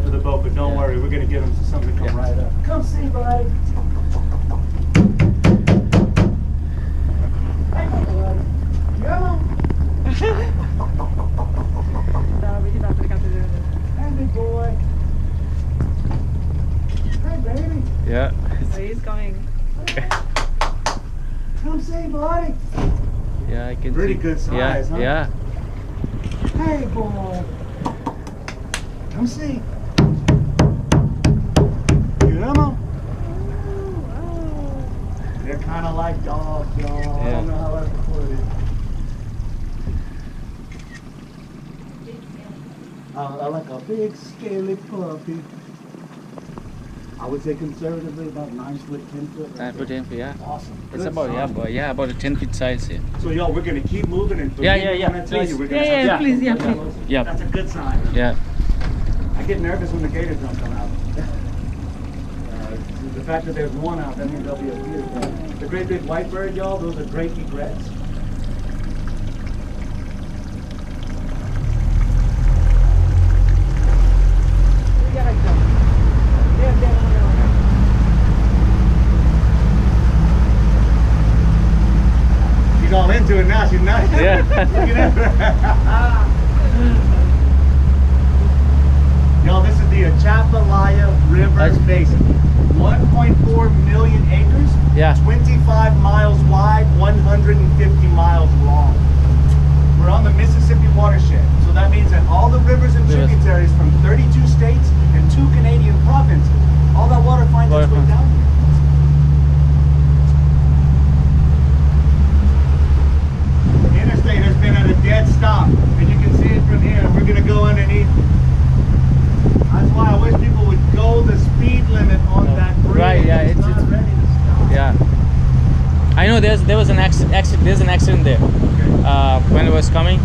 outside for the boat, but don't worry, we're gonna get him something to come right up. Come see, buddy. Hey, big boy. Hey, baby. Yeah. Where he's going? Come see, buddy. Yeah, I can Pretty see. good size, huh? Yeah. Hey, boy. Come see. You know? They're kind of like dogs, y'all. I don't know how else to put it. I like a big, scaly puppy. I would say conservatively about 9 foot, 10 foot. 9 foot, 10 feet, yeah. Awesome. It's Good about, size. about a 10 feet size here. So y'all, we're gonna keep moving and Yeah. please. We're gonna Yeah, please. Yeah. That's a good sign. Yeah. I get nervous when the gators don't come out. The fact that there's one out, that means there'll be a few. The great big white bird, y'all, those are great egrets. She's all into it now, she's not. Yeah. Look at her. Y'all, this is the Atchafalaya River basin. 1.4 million acres, Yeah. 25 miles wide, 150 miles long. We're on the Mississippi watershed, so that means that all the rivers and tributaries from 32 states and 2 Canadian provinces, all that water finds its way down here. The interstate has been at a dead stop, and you can see it from here. We're going to go underneath. That's why I wish people would go the speed limit on that bridge. Right, yeah, it's not ready to stop. Yeah. I know there was an accident. There's an accident there. Okay. When it was coming.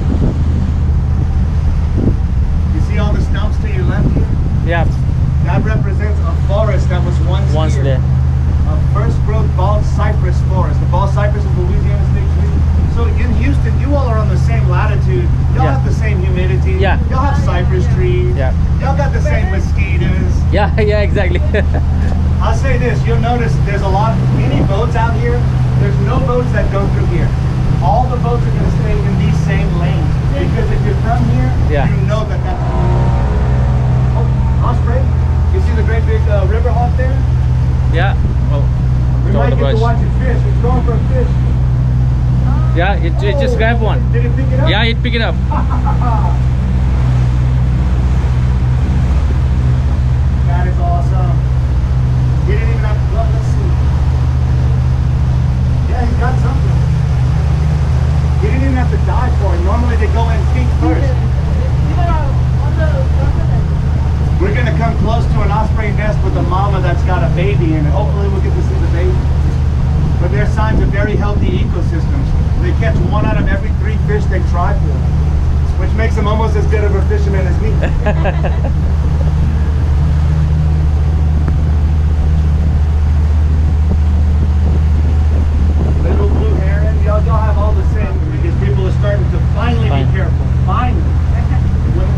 You see all the stumps to your left here? Yeah. That represents a forest that was once here. There. A first growth bald cypress forest. The bald cypress is Louisiana state tree. So in Houston, you all are on the same latitude. Y'all have the same humidity. Yeah. Y'all have cypress trees. Yeah. Y'all got the same mosquitoes. Yeah, exactly. I'll say this, you'll notice there's a lot, any boats out here, there's no boats that go through here. All the boats are going to stay in these same lanes. Because if you're from here, you know that that's... Oh, Osprey, you see the great big river hawk there? Yeah. Oh, We might get to watch it fish. It's going for a fish. Yeah, it just grabbed one. Did it pick it up? Yeah, it picked it up. That is awesome. He didn't even have to go. Let's see. Yeah, he got something. He didn't even have to dive for it. Normally they go in feet first. We're going to come close to an osprey nest with a mama that's got a baby in it. Hopefully we'll get to see the baby. But they're signs of very healthy ecosystems. They catch 1 out of every 3 fish they try for, which makes them almost as good of a fisherman as me. Little blue heron, y'all have all the same, because people are starting to finally be careful. Finally.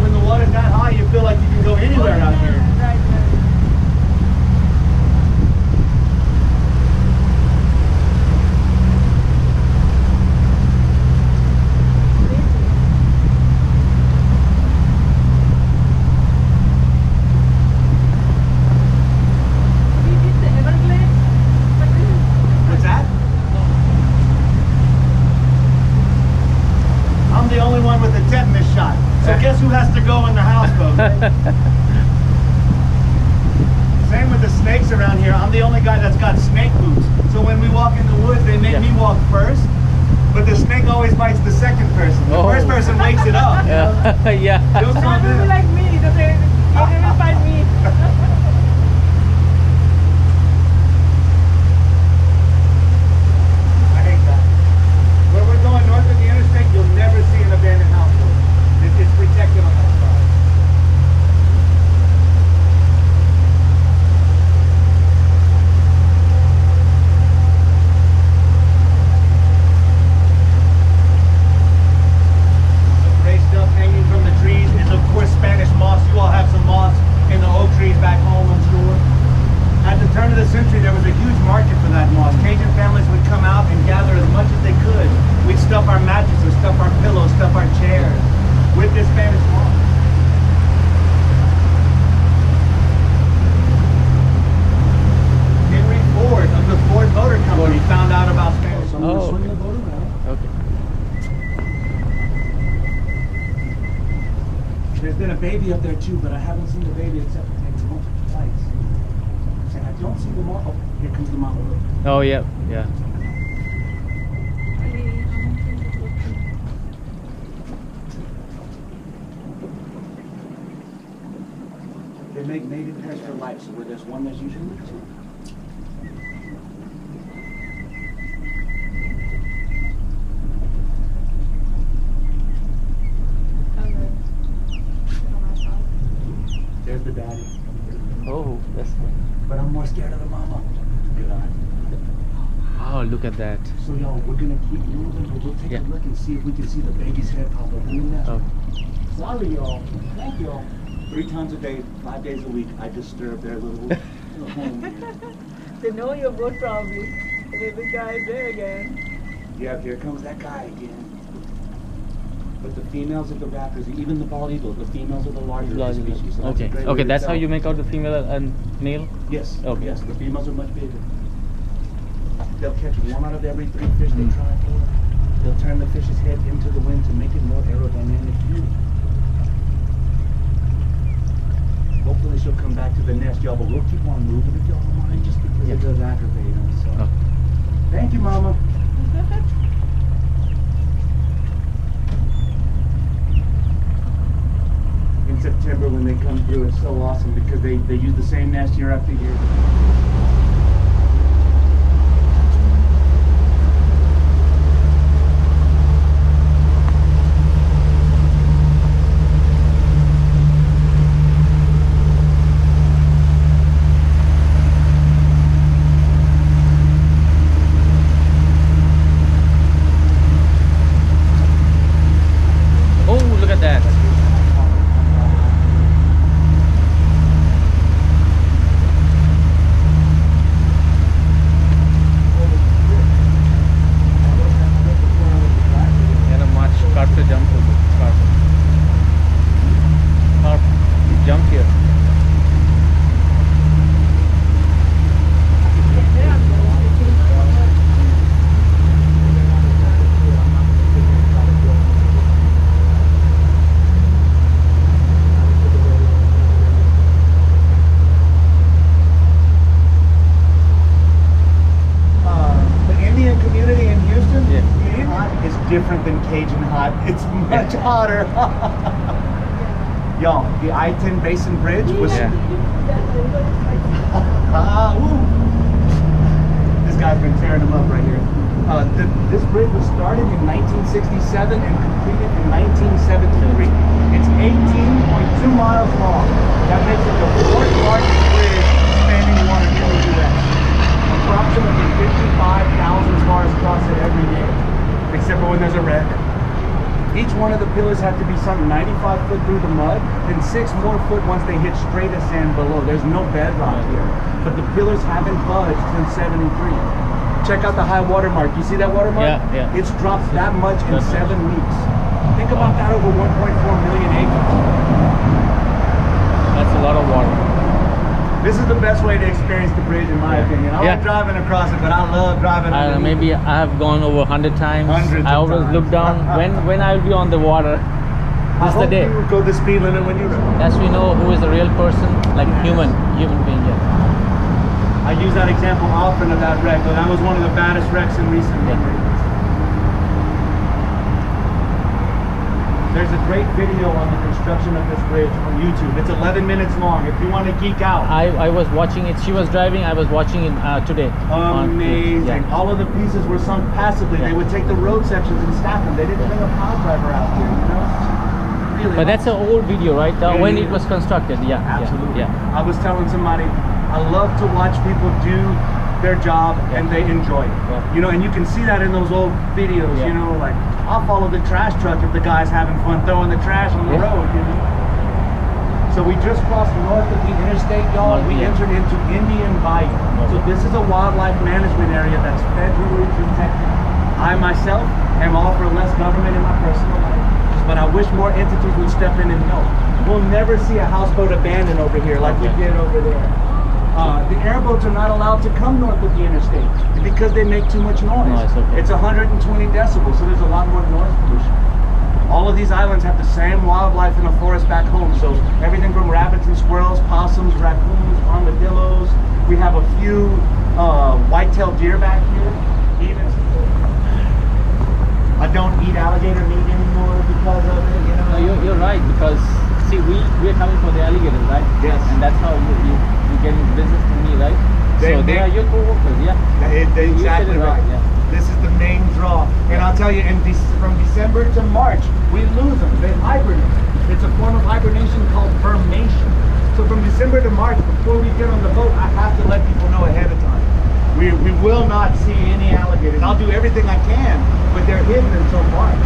When the water's that high, you feel like you can go anywhere out here. What's that? I'm the only one with a tetanus shot. So guess who has to go in the houseboat? Right? Same with the snakes around here. I'm the only guy that's got snake boots. So when we walk in the woods, they make me walk first. But the snake always bites the second person. The first person wakes it up. Yeah. You'll Some people this. like me, they will find me. I hate that. Where we're going north of the interstate, you'll never see an abandoned houseboat. It's protected on that side. The gray stuff hanging from the trees is of course Spanish moss. You you, but I haven't seen the baby except for maybe once or twice. And I don't see the mama. Oh, here comes the mama. Look. Oh yeah, yeah. They make mating pairs for life, so where there's one, there's usually two. There's the daddy. Oh, that's. But I'm more scared of the mama. Oh, look at that. So y'all, we're gonna keep moving, but we'll take a look and see if we can see the baby's head pop up in the nest. Oh. Sorry y'all. Thank y'all. 3 times a day, 5 days a week, I disturb their little home. They know your boat probably. And then the guy's there again. Yeah, here comes that guy again. But the females of the raptors, even the bald eagle, the females are the larger species. So Okay, okay, that's how you make out the female and male? Yes, okay. Yes, the females are much bigger. They'll catch 1 out of every 3 fish they try for. They'll turn the fish's head into the wind to make it more aerodynamic. Hopefully she'll come back to the nest, y'all, but we'll keep on moving if y'all don't mind, just because it does aggravate them. So. Oh. Thank you, Mama. In September when they come through, it's so awesome because they use the same nest year after year. Different than Cajun hot. It's much hotter. Y'all, the I-10 Basin Bridge was... This guy's been tearing them up right here. This bridge was started in 1967 and completed in 1973. It's 18.2 miles long. That makes it the 4th largest bridge spanning water in the U.S. Approximately 55,000 cars cross it every day. Except for when there's a wreck. Each one of the pillars have to be sunk 95 foot through the mud, then 6 more foot once they hit straight as sand below. There's no bedrock here, but the pillars haven't budged since '73. Check out the high water mark. You see that water mark? Yeah, yeah. It's dropped that much in 7 weeks. Think about that over 1.4 million acres. That's a lot of water. This is the best way to experience the bridge, in my opinion. I like driving across it, but I love driving. Maybe I have gone over 100 times. Hundreds I always of times. look down when I will be on the water. This is the day. You would go the speed limit when you ride. That's we know who is a real person, like human being. Yeah. I use that example often of that wreck. But that was one of the baddest wrecks in recent memory. There's a great video on the construction of this bridge on YouTube. It's 11 minutes long. If you want to geek out. I was watching it. She was driving. I was watching it today. Amazing. All of the pieces were sunk passively. They would take the road sections and stack them. They didn't bring a pile driver out here, you know? Really but that's an old video, right? When it was constructed. Yeah. Absolutely. Yeah. I was telling somebody, I love to watch people do their job and they enjoy it. You know, and you can see that in those old videos, you know, like I'll follow the trash truck if the guy's having fun throwing the trash on the road, you know. So we just crossed north of the interstate, y'all. We entered into Indian Bayou. So this is a wildlife management area that's federally protected. I myself am all for less government in my personal life, but I wish more entities would step in and help. We'll never see a houseboat abandoned over here like we did over there. The airboats are not allowed to come north of the interstate because they make too much noise. It's 120 decibels, so there's a lot more noise pollution. All of these islands have the same wildlife in the forest back home. So everything from rabbits and squirrels, possums, raccoons, armadillos. We have a few white-tailed deer back here. Even I don't eat alligator meat anymore because of it. You know, You're right, because see, we're coming for the alligators, right? Yes. And that's how you get into business from me, right? So they are your co-workers, yeah. They You said exactly it right. yeah. This is the main draw. And I'll tell you, from December to March, we lose them. They hibernate. It's a form of hibernation called vermation. So from December to March, before we get on the boat, I have to let people know ahead of time. We will not see any alligators. I'll do everything I can, but they're hidden until March.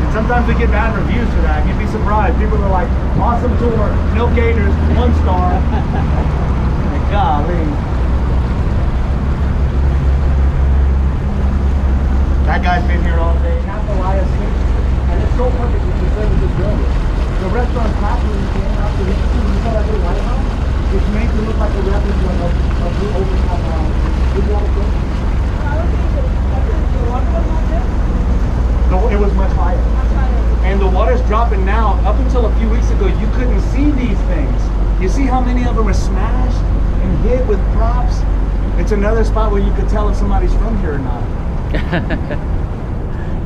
And sometimes we get bad reviews for that. You'd be surprised. People are like, awesome tour, no gators, 1 star. Golly. That guy's been here all day. Atchafalaya River. And it's so perfect with the service of building. The restaurant's packed when you came out to hit you saw that little lighthouse? It's made to look like a replica of the open canal. Did you want to go? No, it was much higher. And the water's dropping now. Up until a few weeks ago, you couldn't see these things. You see how many of them are smashed and hit with props? It's another spot where you could tell if somebody's from here or not.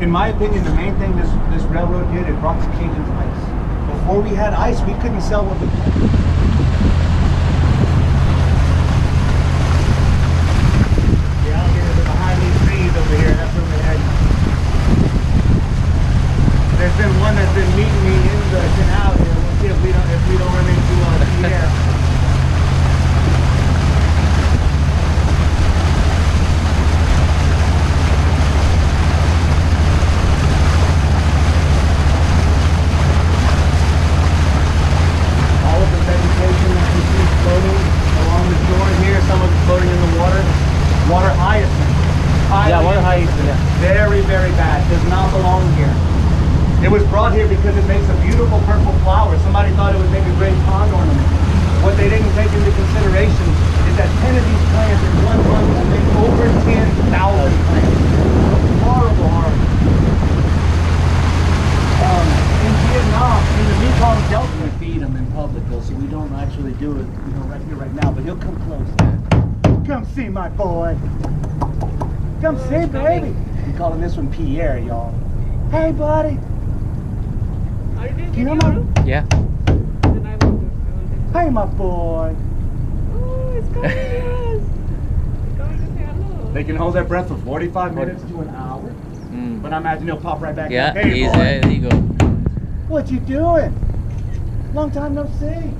In my opinion, the main thing this railroad did, it brought the Cajuns ice. Before we had ice, we couldn't sell what we had. The alligators are behind these trees over here. That's where we had. There's been one that's been meeting me in the canal here. We'll see if we don't run into Pierre. Water hyacinth. Yeah, water hyacinth, yeah. Very, very bad. Does not belong here. It was brought here because it makes a beautiful purple flower. Somebody thought it would make a great pond ornament. What they didn't take into consideration is that 10 of these plants in 1 month will make over 10,000 plants. Horrible, horrible. In Vietnam, in the Mekong Delta, we feed them in public though, so we don't actually do it, right here, right now. But he'll come close. Come see my boy. Come see, baby. I'm calling this one Pierre, y'all. Hey, buddy. Are you doing Come video? on. Yeah. Then I will do. Hey, my boy. Oh, it's coming, yes. It's coming to say hello. They can hold their breath for 45 minutes to an hour. But I imagine he'll pop right back. Yeah, Hey, he's boy. there you go. What you doing? Long time no see.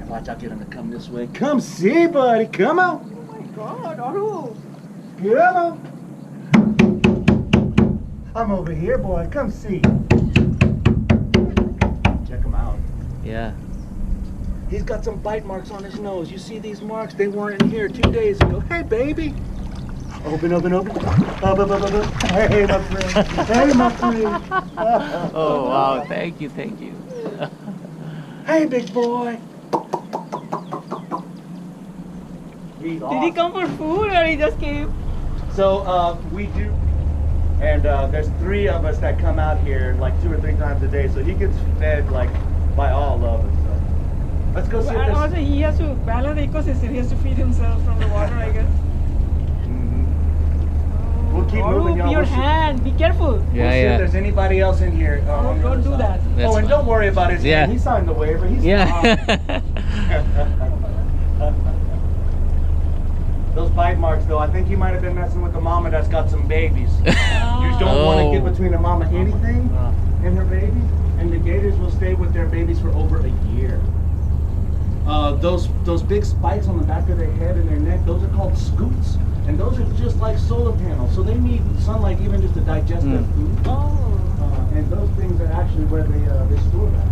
Watch, I'll get him to come this way. Come see, buddy. Come on. Oh my God, or who? Come on. I'm over here, boy. Come see. Check him out. Yeah. He's got some bite marks on his nose. You see these marks? They weren't in here 2 days ago. Hey, baby. Open, open, open. Hey, my friend. Hey, my friend. Oh, wow. Thank you, thank you. Hey, big boy. He's Did he awesome. come for food or he just came? So we do, and there's 3 of us that come out here like 2 or 3 times a day. So he gets fed like by all of us. So let's go see if And there's. also he has to balance the ecosystem. He has to feed himself from the water, I guess. We'll keep Or moving, y'all. your We'll see- hand. Be careful. We'll see Yeah, if yeah. there's anybody else in here. Oh, on the don't other do side. that. That's Oh, and fine. don't worry about his Yeah. name. He signed the waiver. He's Yeah. Those bite marks, though, I think he might have been messing with the mama that's got some babies. You don't want to Oh. get between the mama anything and her babies, and the gators will stay with their babies for over a year. Those big spikes on the back of their head and their neck, those are called scoots, and those are just like solar panels, so they need sunlight even just to digest their food. Oh. And those things are actually where they store that.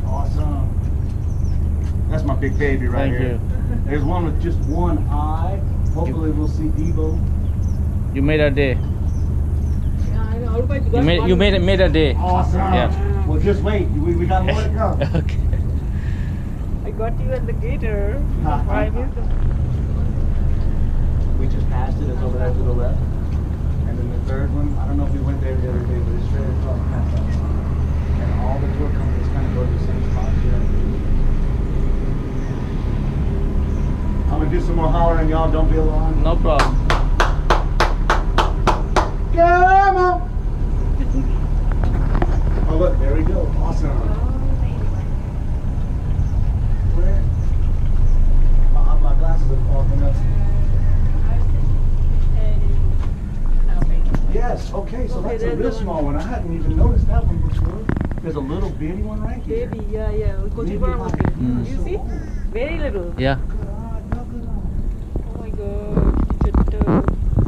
Awesome. That's my big baby right Thank here. you. There's one with just one eye. Hopefully we'll see Debo. You made our day. Yeah, I know. You made a day. Awesome. Yeah. Well, just wait. We got more to come. Okay. I got you at the gator. I missed them. We just passed it. It's over there to the left. And And then the third one, I don't know if we went there the other day, but it's straight across past that pond. And all the tour companies kind of go to the same spot here. I'm gonna do some more hollering, y'all. Don't be alarmed. No problem. Come on! Oh look, there we go. Awesome. Where? My glasses are fogging up. Yes, okay, so that's a real small one. I hadn't even noticed that one before. There's a little bitty one right here. Baby, yeah. Maybe like, You see? Very little. Yeah. God, look at them. Oh my god.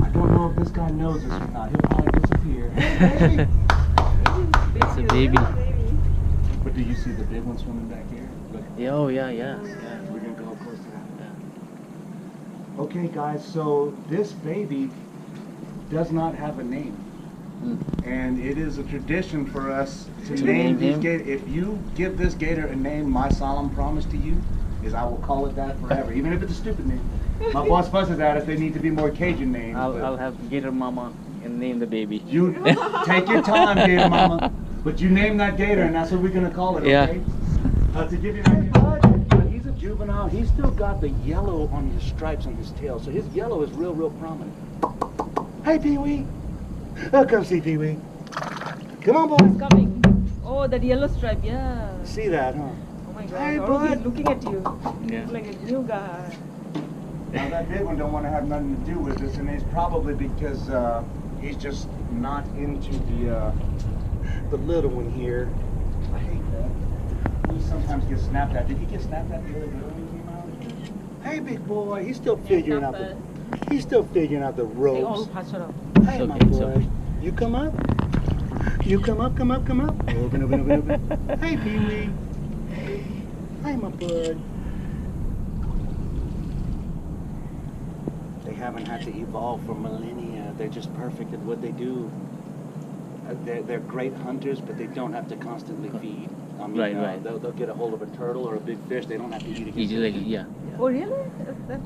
I don't know if this guy knows us or not. He'll probably disappear. Hey, baby. It's a baby. But do you see the big one swimming back here? Look. Yeah, oh yeah. We're gonna go close to that. Okay, guys. So this baby does not have a name, and it is a tradition for us to name these gators. If you give this gator a name, my solemn promise to you is I will call it that forever, even if it's a stupid name. My boss fusses at if they need to be more Cajun names. I'll have Gator Mama and name the baby. You take your time, Gator Mama, but you name that gator, and that's what we're gonna call it. Okay? To give you an idea, he's a juvenile. He's still got the yellow on his stripes on his tail, so his yellow is real prominent. Hey, Pee-wee. Oh, come see Pee-wee. Come on, boy. It's coming. Oh, that yellow stripe, yeah. See that, huh? Oh my god. Hey, Oh, bud. he's looking at you. Yeah. He's like a new guy. Now, that big one don't want to have nothing to do with this, and it's probably because he's just not into the little one here. I hate that. He sometimes gets snapped at. Did he get snapped at the other day when he came out? Hey, big boy. He's still figuring out the... He's still figuring out the They all ropes. patch it up. Hey, my okay, it's boy. okay. You come up. You come up. Open. Hey, Pee-wee. Hey, my bud. They haven't had to evolve for millennia. They're just perfect at what they do. They're great hunters, but they don't have to constantly feed. I mean, Right. They'll get a hold of a turtle or a big fish. They don't have to eat again. Easy like yeah. Oh really? That's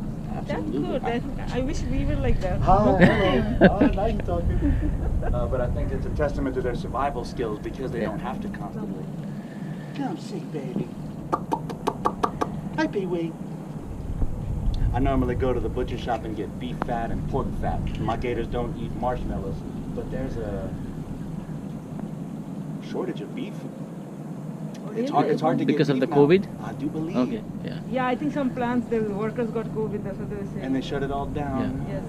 Absolutely. good. I wish we were like that. Hi, hello. Oh, now you're talking. But I think it's a testament to their survival skills because they don't have to constantly. Come see, baby. Hi, Pee-wee. I normally go to the butcher shop and get beef fat and pork fat. My gators don't eat marshmallows, but there's a shortage of beef. It's hard to Because get of the beef now. COVID? I do believe. Okay. Yeah. Yeah, I think some plants, the workers got COVID. That's what they were saying. And they shut it all down. Yeah. Yes.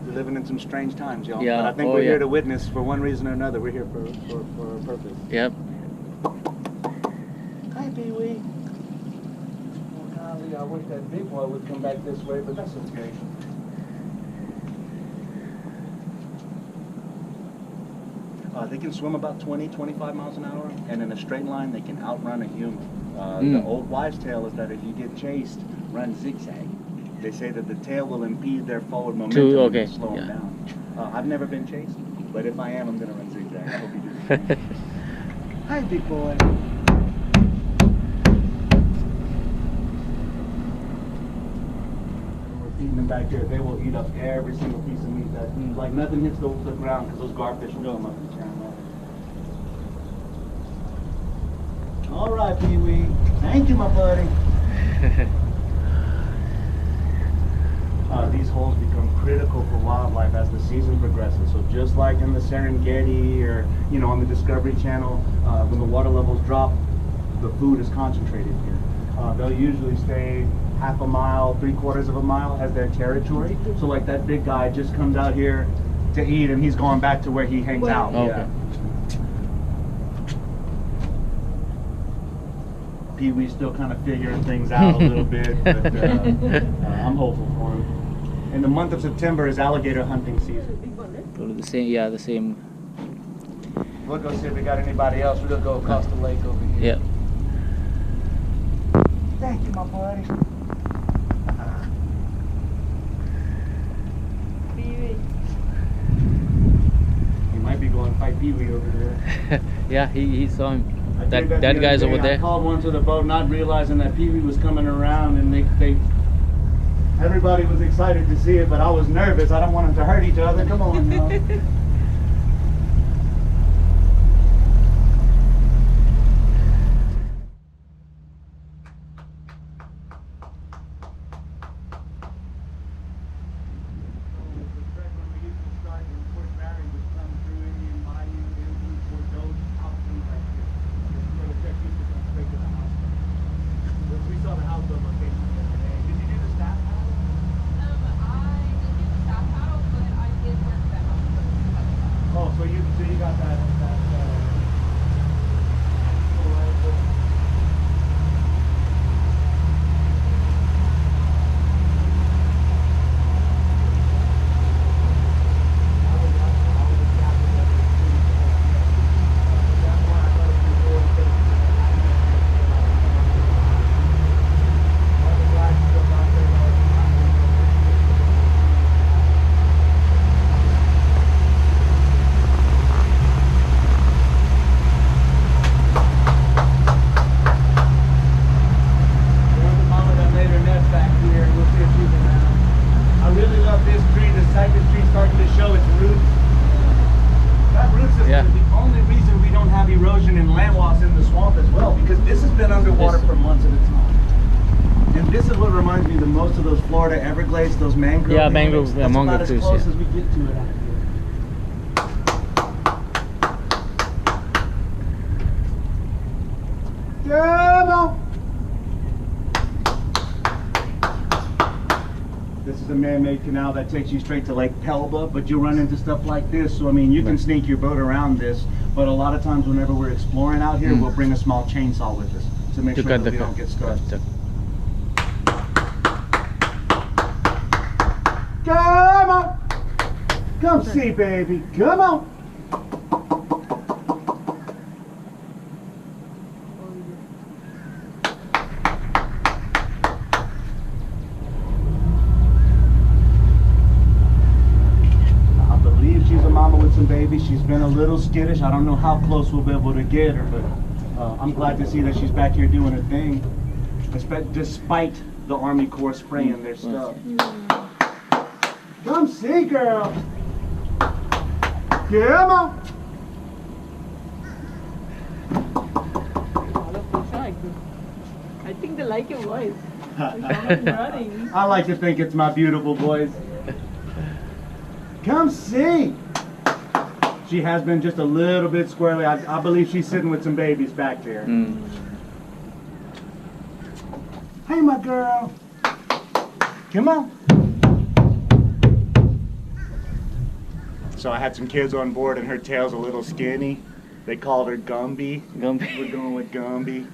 We're living in some strange times, y'all. Yeah. But I think Oh, we're yeah. here to witness for one reason or another. We're here for a purpose. Yep. Hi, Pee-wee. Oh, golly, I wish that big boy would come back this way, but that's okay. They can swim about 20, 25 miles an hour, and in a straight line, they can outrun a human. The old wives' tale is that if you get chased, run zigzag. They say that the tail will impede their forward momentum okay, and slow them yeah. down. I've never been chased, but if I am, I'm going to run zigzag. I hope you do. Hi, big boy. Feeding them back there, they will eat up every single piece of meat. That like nothing hits the ground because those garfish will come up and channel. All right, Pee-wee. Thank you, my buddy. These holes become critical for wildlife as the season progresses. So just like in the Serengeti or on the Discovery Channel, when the water levels drop, the food is concentrated here. They'll usually stay half a mile, 3/4 of a mile as their territory. So like that big guy just comes out here to eat and he's going back to where he hangs out. Okay. Yeah. Pee-wee's still kind of figuring things out a little bit, but I'm hopeful for him. And the month of September is alligator hunting season. Probably the same. Yeah, the same. We'll go see if we got anybody else. We'll go across the lake over here. Yeah. Thank you, my buddy. He might be going to fight Pee-wee over there. Yeah, he saw him. I did That the other guy's day. over I there. called one to the boat, not realizing that Pee-wee was coming around, and they Everybody was excited to see it, but I was nervous. I don't want them to hurt each other. Come on now. Those mangrove. Yeah, mangrove. Yeah, mangrove as trees. close Yeah. as we get to it out here. Come on. This is a man-made canal that takes you straight to Lake Pelba, but you'll run into stuff like this. So I mean, you can sneak your boat around this, but a lot of times whenever we're exploring out here, we'll bring a small chainsaw with us to make sure that we don't get stuck. Come on! Come see, baby. Come on! I believe she's a mama with some babies. She's been a little skittish. I don't know how close we'll be able to get her, but I'm glad to see that she's back here doing her thing, despite the Army Corps spraying their stuff. Come see, girl. Come on. I think they like your voice. Running. I like to think it's my beautiful voice. Come see. She has been just a little bit squirrely. I believe she's sitting with some babies back there. Hey, my girl. Come on. So I had some kids on board and her tail's a little skinny. They called her Gumby. Gumby. We're going with Gumby.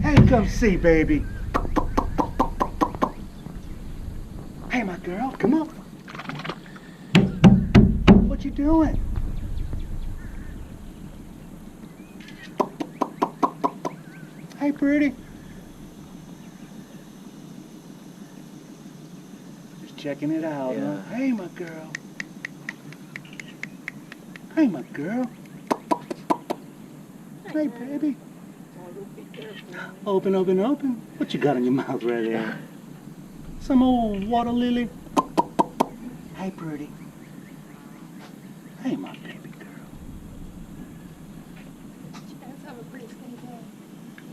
Hey, come see, baby. Hey, my girl, come on. What you doing? Hey, pretty. Just checking it out, huh? Hey, my girl. Hey, my girl. Hey, baby. Open, open, open. What you got in your mouth right there? Some old water lily. Hey, pretty. Hey, my baby girl. You guys have a pretty skinny day.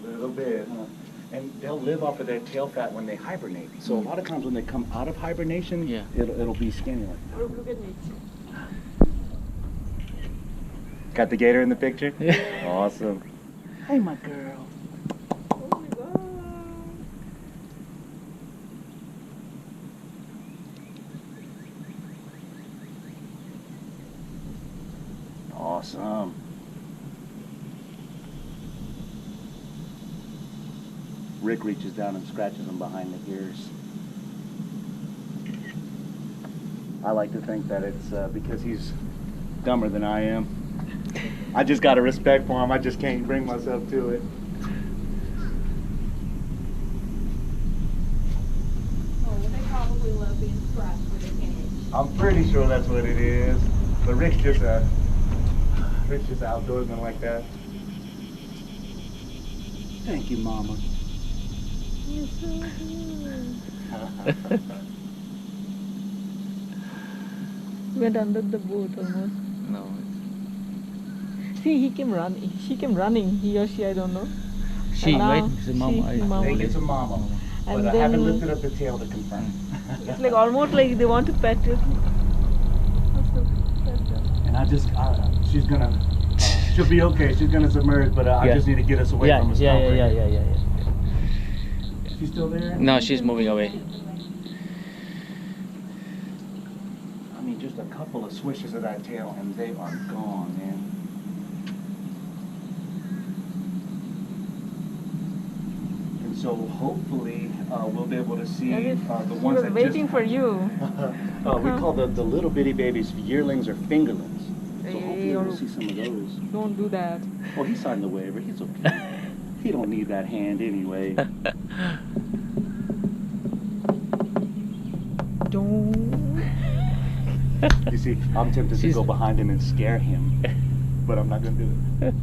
A little bit, huh? And they'll live off of their tail fat when they hibernate. So a lot of times when they come out of hibernation, it'll be skinny like that. Oh, look at me. Got the gator in the picture? Yeah. Awesome. Hey, my girl. Oh my God. Awesome. Rick reaches down and scratches him behind the ears. I like to think that it's because he's dumber than I am. I just got a respect for him. I just can't bring myself to it. Oh, they probably love being scratched with their cage. I'm pretty sure that's what it is. But Rick's just an outdoorsman like that. Thank you, Mama. You're so good. Went under the boat almost. No. See, he came running. She came running. He or she, I don't know. She, And now right? It's a mama. she- I mama. I think it's a mama, And but I haven't then- lifted up the tail to confirm. It's like almost like they want to pet it. Also, pet them. And she's gonna, she'll be okay. She's gonna submerge, but I Yeah. just need to get us away Yeah, from a yeah, stump. yeah. She's still there? No, she's moving away. I mean, just a couple of swishes of that tail, and they are gone, man. And so hopefully we'll be able to see And the she ones was that waiting for you. we call the little bitty babies yearlings or fingerlings. So Hey, hopefully we'll see some of those. Don't do that. Well, he signed the waiver. He's okay. He don't need that hand anyway. Don't. You see, I'm tempted to go behind him and scare him, but I'm not gonna do it.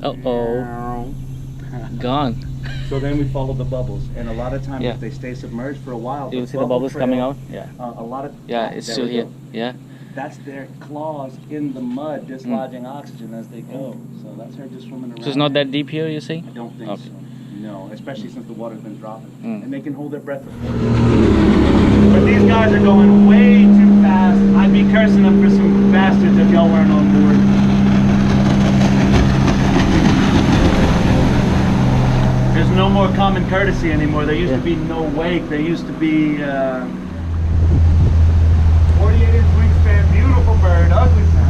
Uh-oh. Gone. So then we follow the bubbles, and a lot of times Yeah. if they stay submerged for a while, Do you the see the bubble bubbles trail, coming out? Yeah. A lot of Yeah, it's there still we here. go. Yeah. That's their claws in the mud dislodging oxygen as they go. So that's her just swimming around. So it's not that deep here, you see? I don't think Okay. so. No, especially since the water's been dropping, Mm. and they can hold their breath for 40 minutes. But these guys are going way too fast. I'd be cursing them for some bastards if y'all weren't on board. There's no more common courtesy anymore. There used to be no wake. There used to be 48-inch wingspan, beautiful bird, ugly sound.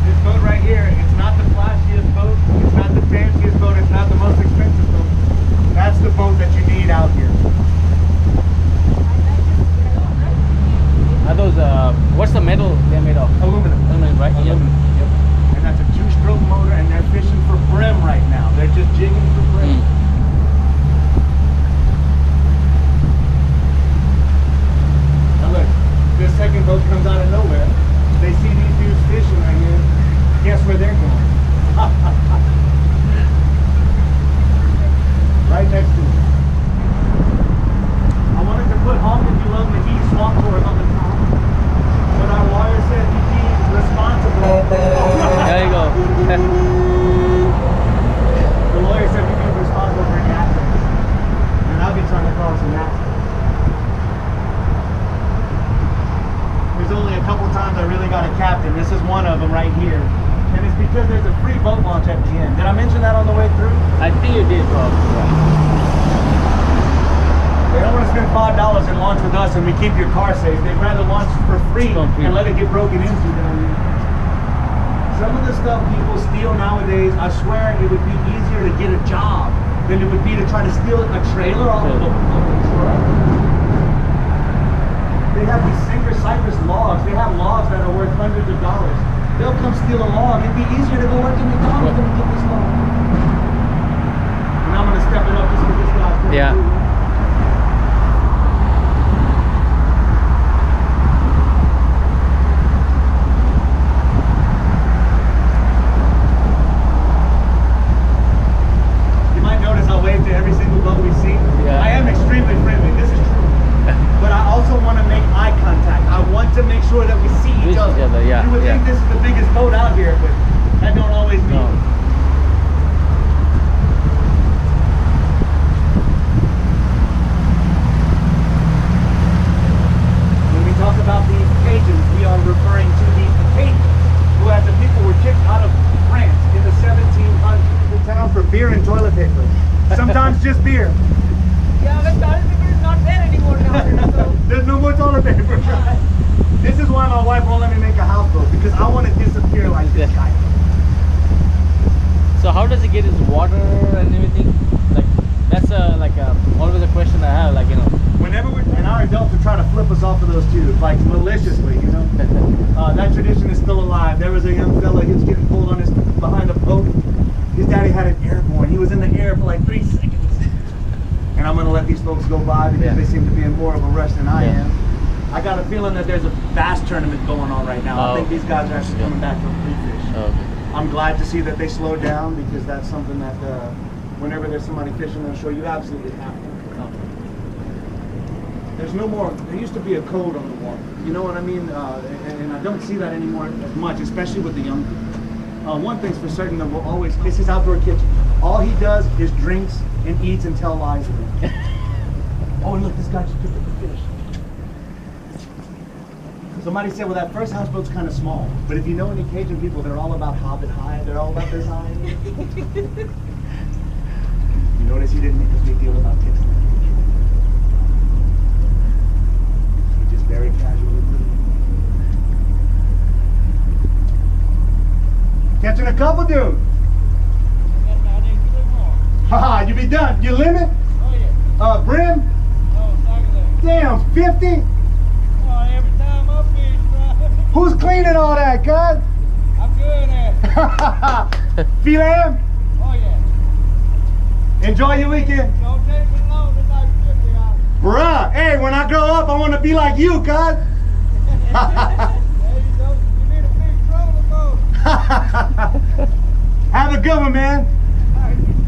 This boat right here, it's not the flashiest boat, it's not the fanciest boat, it's not the most expensive boat. That's the boat that you need out here. Are those, what's the metal they're made of? Aluminum. Aluminum, right? Yep. Yep. And that's a 2-stroke motor, and they're fishing for brim right now. They're just jigging for brim. Mm. Now look, this second boat comes out of nowhere. They see these dudes fishing right here. Guess where they're going? Right next to it. I wanted to put Home If You Love McGee Swamp Tour on the top, but our lawyer said he'd be responsible. There you go. The lawyer said we'd be responsible for any accidents, and I'll be trying to cause some accidents. There's only a couple times I really got a captain. This is one of them right here. And it's because there's a free boat launch at the end. Did I mention that on the way through? I think you did, bro. They don't want to spend $5 and launch with us and we keep your car safe. They'd rather launch for free and let it get broken into than some of the stuff people steal nowadays. I swear it would be easier to get a job than it would be to try to steal a trailer off of a truck. They have these sinker cypress logs. They have logs that are worth hundreds of dollars. They'll come steal a log. It'd be easier to go work in McDonald's than to get this log. And I'm gonna step it up just for this guy. Yeah. You might notice I wave to every single boat we see. Yeah. I am extremely friendly. This is true. But I also want to make eye contact. I want to make sure that we see each other. Yeah, You would yeah. think this is the biggest boat out here, but that don't always mean. No. When we talk about the Cajuns, we are referring to the Cajuns, who as the people were kicked out of France in the 1700s. The town for beer and toilet paper. Sometimes just beer. Yeah, but toilet paper is not there anymore now. So. There's no more toilet paper. This is why my wife won't let me make a houseboat, because I want to disappear like this guy. So how does he get his water and everything? Like that's always a question I have. Like, you know. Whenever and our adults would try to flip us off of those tubes, like maliciously, you know. That tradition is still alive. There was a young fella, he was getting pulled on behind a boat. His daddy had an airborne. He was in the air for like 3 seconds. And I'm gonna let these folks folks go by because Yeah. they seem to be in more of a rush than I Yeah. am. I got a feeling that there's a bass tournament going on right now. I think okay. these guys are actually coming back from free fish. Okay. I'm glad to see that they slowed down because that's something that whenever there's somebody fishing on the shore, you absolutely have to. There's no more, there used to be a code on the water. You know what I mean? And I don't see that anymore as much, especially with the young people. One thing's for certain, that we'll always, this is outdoor kitchen. All he does is drinks and eats and tell lies to them. Oh, and look, this guy just picked up a fish. Somebody said, well, that first houseboat's kind of small. But if you know any Cajun people, they're all about hobbit high. They're all about this high. You notice he didn't make a big deal about catching that fish. He just very casually blew. Catching a couple, dude. Haha, you be done. Your limit? Oh yeah. Brim? Oh, exactly. Damn, 50? Oh, every time I fish, bro. Who's cleaning all that, cuz? I'm good at it. Philam? Oh yeah. Enjoy your weekend. Don't take me long, it's like 50 hours. Bruh, hey, when I grow up, I want to be like you, cuz. There you go. You need a big trolling boat. Have a good one, man.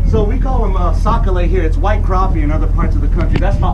So we call them sakale here. It's white crappie in other parts of the country. That's my